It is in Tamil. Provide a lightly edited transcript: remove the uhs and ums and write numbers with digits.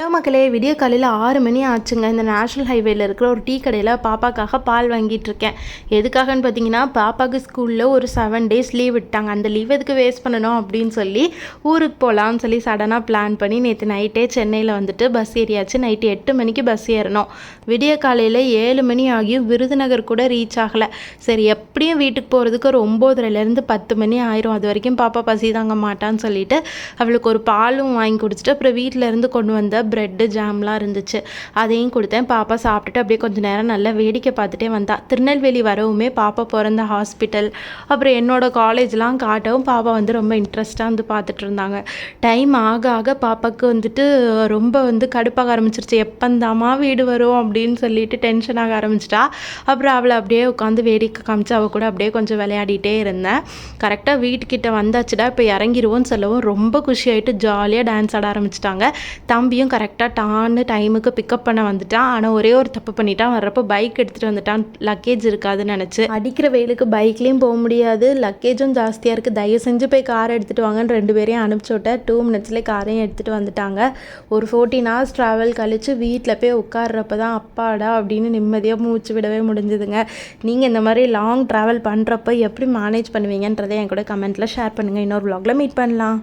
ஹலோ மக்களே, விடிய காலையில் 6 மணி ஆச்சுங்க. இந்த நேஷ்னல் ஹைவேல இருக்கிற ஒரு டீ கடையில் பாப்பாக்காக பால் வாங்கிட்டு இருக்கேன். எதுக்காகன்னு பார்த்தீங்கன்னா, பாப்பாவுக்கு ஸ்கூலில் ஒரு 7 days லீவ் விட்டாங்க. அந்த லீவ் எதுக்கு வேஸ்ட் பண்ணணும் அப்படின்னு சொல்லி ஊருக்கு போகலான்னு சொல்லி சடனாக பிளான் பண்ணி நேற்று நைட்டே சென்னையில் வந்துட்டு பஸ் ஏறியாச்சு. நைட்டு 8 மணிக்கு பஸ் ஏறணும். விடிய காலையில் 7 மணி ஆகியும் விருதுநகர் கூட ரீச் ஆகலை. சரி, எப்படியும் வீட்டுக்கு போகிறதுக்கு ஒரு 9:30லேருந்து 10 மணி ஆயிரும். அது வரைக்கும் பாப்பா பசி தாங்க மாட்டான்னு சொல்லிட்டு அவளுக்கு ஒரு பாலும் வாங்கி குடிச்சிட்டு அப்புறம் வீட்டில் இருந்து கொண்டு வந்த ப்ரெட்டு ஜாம்லாம் இருந்துச்சு, அதையும் கொடுத்தேன். பாப்பா சாப்பிட்டுட்டு அப்படியே கொஞ்சம் நேரம் நல்லா வேடிக்கை பார்த்துட்டே வந்தா. திருநெல்வேலி வரவுமே பாப்பா பிறந்த ஹாஸ்பிட்டல் அப்புறம் என்னோட காலேஜ்லாம் காட்டவும் பாப்பா வந்து ரொம்ப இன்ட்ரெஸ்ட்டாக வந்து பார்த்துட்டு இருந்தாங்க. டைம் ஆக ஆக பாப்பாவுக்கு வந்துட்டு ரொம்ப வந்து கடுப்பாக ஆரம்பிச்சிருச்சு. எப்பந்தாமா வீடு வரும் அப்படின்னு சொல்லிட்டு டென்ஷன் ஆக ஆரம்பிச்சிட்டா. அப்புறம் அவளை அப்படியே உட்காந்து வேடிக்கை காமிச்சு அவள் கூட அப்படியே கொஞ்சம் விளையாடிட்டே இருந்தேன். கரெக்டாக வீட்டுக்கிட்ட வந்தாச்சுடா, இப்போ இறங்கிடுவோன்னு சொல்லவும் ரொம்ப குஷியாயிட்டு ஜாலியாக டான்ஸ் ஆட ஆரம்பிச்சிட்டாங்க. தம்பியும் கரெக்டாக டான்னு டைமுக்கு பிக்கப் பண்ண வந்துட்டான். ஆனால் ஒரே ஒரு தப்பு பண்ணிட்டான். வர்றப்போ பைக் எடுத்துகிட்டு வந்துட்டான், லக்கேஜ் இருக்காதுன்னு நினச்சி. அடிக்கிற வெயிலுக்கு பைக்லேயும் போக முடியாது, லக்கேஜும் ஜாஸ்தியாக இருக்குது. தயவு செஞ்சு போய் காரை எடுத்துகிட்டு வாங்கன்னு 2 பேரையும் அனுப்பிச்சி விட்டேன். 2 minutesலேயே காரையும் எடுத்துகிட்டு வந்துட்டாங்க. ஒரு 14 hours ட்ராவல் கழித்து வீட்டில் போய் உட்கார்றப்ப தான் அப்பாடா அப்படின்னு நிம்மதியாக மூச்சு விடவே முடிஞ்சுதுங்க. நீங்கள் இந்த மாதிரி லாங் ட்ராவல் பண்ணுறப்ப எப்படி மேனேஜ் பண்ணுவீங்கன்றதை என் கூட கமெண்ட்டில் ஷேர் பண்ணுங்கள். இன்னொரு vlogல மீட் பண்ணலாம்.